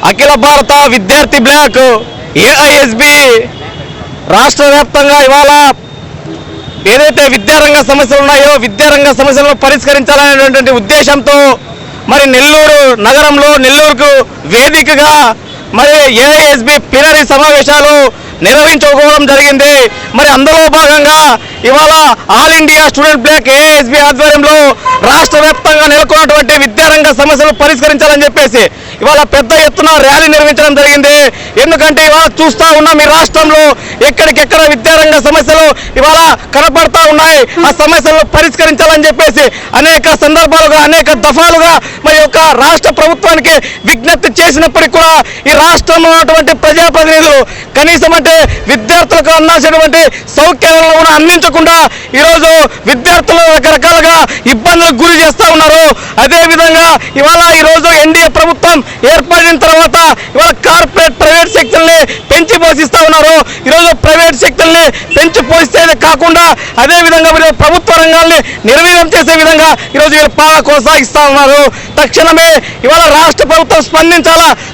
అఖిల భారత విద్యార్థి black AISB రాష్ట్ర వ్యాప్తంగా ఇవాళ ఏదైతే విద్యారంగ సమస్యలు ఉన్నాయో విద్యారంగ సమస్యలను పరిష్కరించాలనేటువంటి ఉద్దేశంతో మరి నెల్లూరు నగరంలో నెల్లూరుకు వేదికగా మరి ఏఐఎస్బి ప్లీనరీ సమావేశాలు నిర్వహించుకోవడం జరిగింది। మరి అందులో భాగంగా ఇవాళ all India student black AISB ఆధ్వర్యంలో రాష్ట్ర వ్యాప్తంగా నెలకొన్నటువంటి విద్యారంగ సమస్యలు పరిష్కరించాలని చెప్పేసి ఇవాళ పెద్ద ఎత్తున ర్యాలీ నిర్వహించడం జరిగింది। ఎందుకంటే ఇవాళ చూస్తూ ఉన్నాం ఈ రాష్ట్రంలో ఎక్కడికెక్కడ విద్యారంగ సమస్యలు ఇవాళ కనపడతా ఉన్నాయి। ఆ సమస్యలను పరిష్కరించాలని చెప్పేసి అనేక సందర్భాలుగా అనేక దఫాలుగా మరి యొక్క రాష్ట్ర ప్రభుత్వానికి విజ్ఞప్తి చేసినప్పటికీ కూడా ఈ రాష్ట్రంలో ఉన్నటువంటి ప్రజాప్రతినిధులు కనీసం అంటే విద్యార్థులకు అందాల్సినటువంటి సౌకర్యాలను కూడా అందించకుండా ఈరోజు విద్యార్థులు రకరకాలుగా ఇబ్బందులకు గురి చేస్తూ ఉన్నారు। అదేవిధంగా ఇవాళ ఈరోజు ఎన్డీఏ ప్రభుత్వం ఏర్పడిన తర్వాత ఇవాళ కార్పొరేట్ ప్రైవేట్ సెక్టర్ని పెంచి పోషిస్తూ ఉన్నారు। ఈరోజు ప్రైవేట్ సెక్టర్ని పెంచి పోషిస్తేనే కాకుండా అదేవిధంగా మీరు ప్రభుత్వ రంగాల్ని నిర్వీర్యం చేసే విధంగా ఈరోజు వీళ్ళు పాలన కొనసాగిస్తూ ఉన్నారు। తక్షణమే ఇవాళ రాష్ట్ర ప్రభుత్వం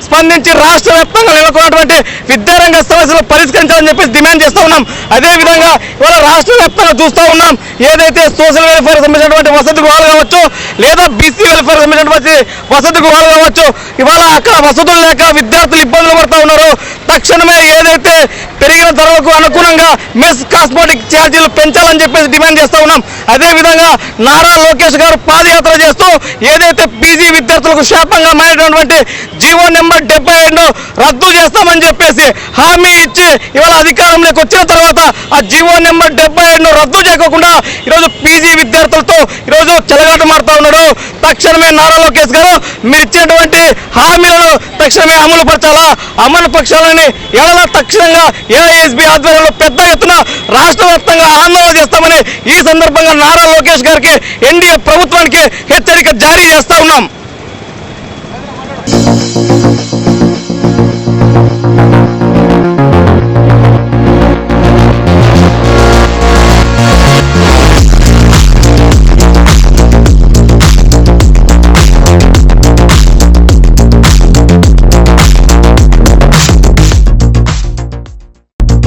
స్పందించి రాష్ట్ర వ్యాప్తంగా నెలకొన్నటువంటి విద్యారంగ సమస్యలు పరిష్కరించాలని చెప్పేసి డిమాండ్ చేస్తూ ఉన్నాం। అదేవిధంగా ఇవాళ రాష్ట్ర వ్యాప్తంగా చూస్తూ ఉన్నాం ఏదైతే సోషల్ వెల్ఫేర్ సంబంధించినటువంటి వసతి గృహాలు కావచ్చు లేదా బీసీ వెల్ఫేర్ సంబంధించినటువంటి వసతి గృహాలు కావచ్చు ఇవాళ అక్కడ వసతులు లేక విద్యార్థులు ఇబ్బందులు పడుతూ ఉన్నారు। తక్షణమే ఏదైతే పెరిగిన ధరలకు అనుగుణంగా మెస్ కాస్మెటిక్ ఛార్జీలు పెంచాలని చెప్పేసి డిమాండ్ చేస్తూ ఉన్నాం। అదేవిధంగా నారా లోకేష్ గారు పాదయాత్ర చేస్తూ ఏదైతే పీజీ విద్యార్థులకు శాపంగా మారినటువంటి జీవో నెంబర్ 77 రద్దు చేస్తామని చెప్పేసి హామీ ఇచ్చి ఇవాళ అధికారంలోకి వచ్చిన తర్వాత ఆ జీవో నెంబర్ 77 రద్దు చేయకుండా ఈరోజు పీజీ విద్యార్థులతో ఈరోజు చెలగాటు మారుతా ఉన్నాడు। తక్షణమే నారా లోకేష్ గారు మీరు ఇచ్చినటువంటి హామీలను తక్షణమే అమలు పరచాలా, అమలు పక్షాలని ఎడల తక్షణంగా ఏఐఎస్బి ఆధ్వర్యంలో పెద్ద ఎత్తున రాష్ట్ర వ్యాప్తంగా ఆందోళన చేస్తామని ఈ సందర్భంగా నారా లోకేష్ గారికి ఎన్డీఏ ప్రభుత్వానికి హెచ్చరిక జారీ చేస్తా ఉన్నాం।